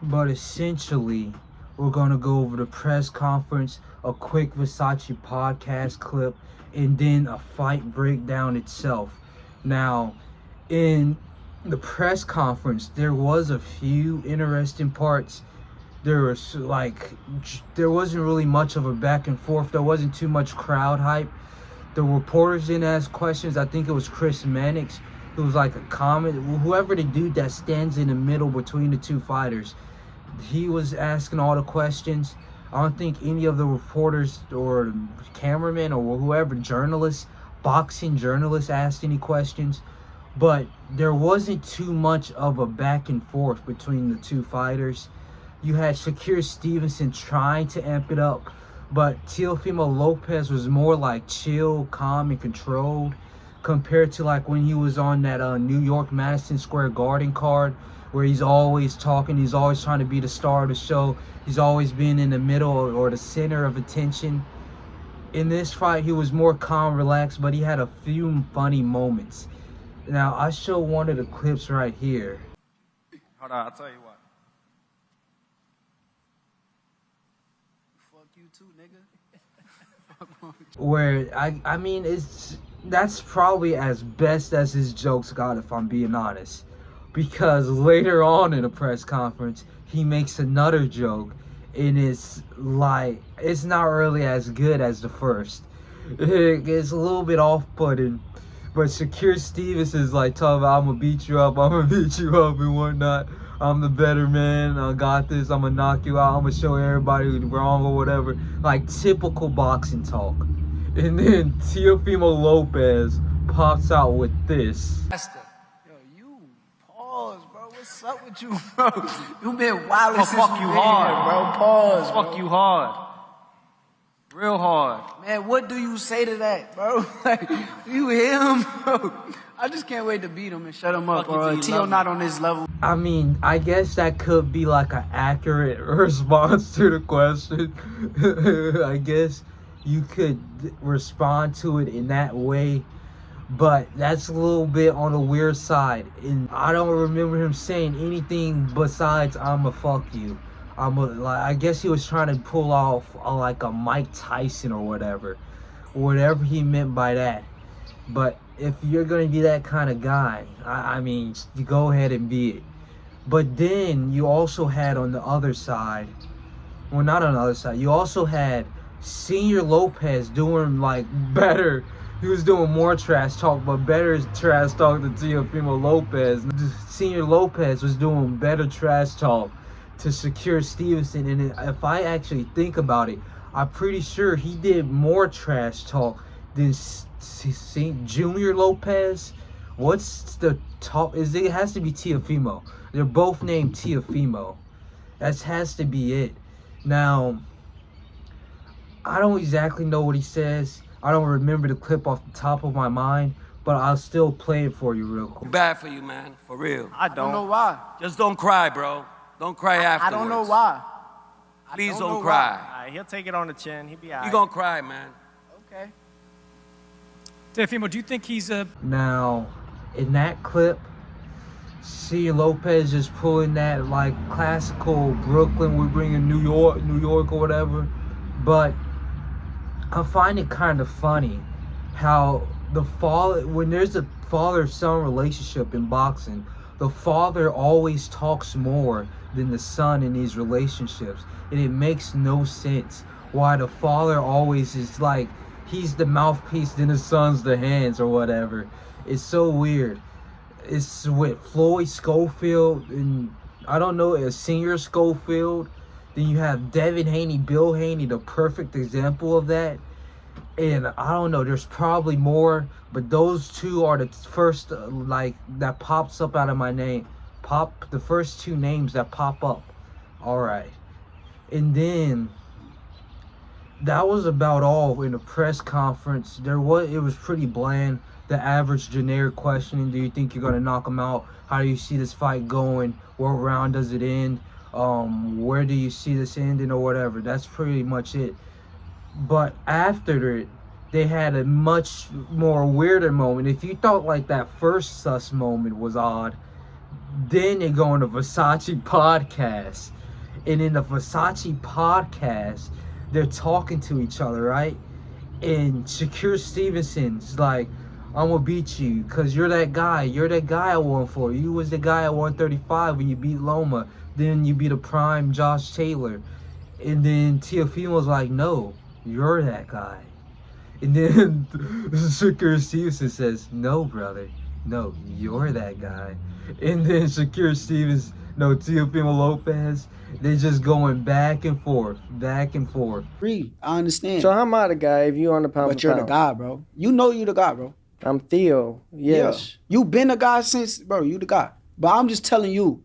But essentially, we're gonna go over the press conference, a quick Versace podcast clip, and then a fight breakdown itself. Now, in the press conference, there was a few interesting parts. There wasn't really much of a back and forth. There wasn't too much crowd hype. The reporters didn't ask questions. I think it was Chris Mannix, who was like a comment, whoever the dude that stands in the middle between the two fighters. He was asking all the questions. I don't think any of the reporters or cameramen or whoever, journalists, boxing journalists, asked any questions. But there wasn't too much of a back and forth between the two fighters. You had Shakur Stevenson trying to amp it up, but Teofimo Lopez was more like chill, calm, and controlled compared to like when he was on that New York Madison Square Garden card, where he's always talking, he's always trying to be the star of the show, he's always been in the middle or the center of attention. In this fight, he was more calm, relaxed, but he had a few funny moments. Now, I show one of the clips right here. Hold on, I'll tell you what. Fuck you too, nigga. Where I mean, that's probably as best as his jokes got, if I'm being honest, because later on in the press conference he makes another joke, and it's like it's not really as good as the first. It's a little bit off-putting, but Shakur Stevenson's like talking about, I'm gonna beat you up, and whatnot. I'm the better man, I got this, I'm gonna knock you out, I'm gonna show everybody who's wrong or whatever. Like typical boxing talk. And then Teofimo Lopez pops out with this. Yo, you pause, bro. What's up with you, bro? You been wild since fuck you hard, bro. Pause. Fuck you hard. Real hard. Man, what do you say to that, bro? Like, you him, bro. I just can't wait to beat him and shut him up, bro. Teo not on this level. I mean, I guess that could be like an accurate response to the question. I guess you could respond to it in that way, but that's a little bit on the weird side. And I don't remember him saying anything besides "I'ma fuck you." I guess he was trying to pull off like a Mike Tyson or whatever he meant by that. But if you're gonna be that kind of guy, I mean, you go ahead and be it. But then you also had on the other side, well, not on the other side, you also had Senior Lopez doing like better. He was doing more trash talk, but better trash talk than Teofimo Lopez. Senior Lopez was doing better trash talk to Shakur Stevenson, and if I actually think about it, I'm pretty sure he did more trash talk than Junior Lopez. What's the top? It has to be Teofimo. They're both named Teofimo. That has to be it. Now, I don't exactly know what he says. I don't remember the clip off the top of my mind, but I'll still play it for you real quick. Bad for you, man. For real. I don't know why. Just don't cry, bro. Don't cry afterwards. I don't know why. Please don't cry. All right, he'll take it on the chin. He'll be all right. You gonna cry, man. Okay. Teofimo, do you think he's a... Now, in that clip, see Lopez just pulling that like classical Brooklyn, we bring in New York or whatever. But I find it kind of funny how when there's a father-son relationship in boxing, the father always talks more than the son in these relationships. And it makes no sense why the father always is like, he's the mouthpiece, then the son's the hands or whatever. It's so weird. It's with Floyd Schofield, and I don't know, a Senior Schofield. Then you have Devin Haney, Bill Haney, the perfect example of that. And I don't know, there's probably more, but those two are the first, that pops up out of my name. The first two names that pop up. All right. And then that was about all in the press conference. It was pretty bland. The average generic questioning: do you think you're gonna knock him out? How do you see this fight going? What round does it end? Where do you see this ending or whatever? That's pretty much it. But after it, they had a much more weirder moment. If you thought like that first sus moment was odd, Then they go on the Versace podcast. And in the Versace podcast, they're talking to each other, right? And Shakur Stevenson's like, I'm gonna beat you because you're that guy. You're that guy I won for. You was the guy at 135 when you beat Loma. Then you beat a prime Josh Taylor. And then Teofimo's like, no, you're that guy. And then Shakur Stevenson says, no, brother. No, you're that guy. And then Teofimo Lopez, they just going back and forth. Agree. I understand. So how am I the guy if you on the pound But for you're pound? the guy, bro. You know you the guy, bro. I'm Theo. Yes. Yeah. You been the guy since, bro, you the guy. But I'm just telling you,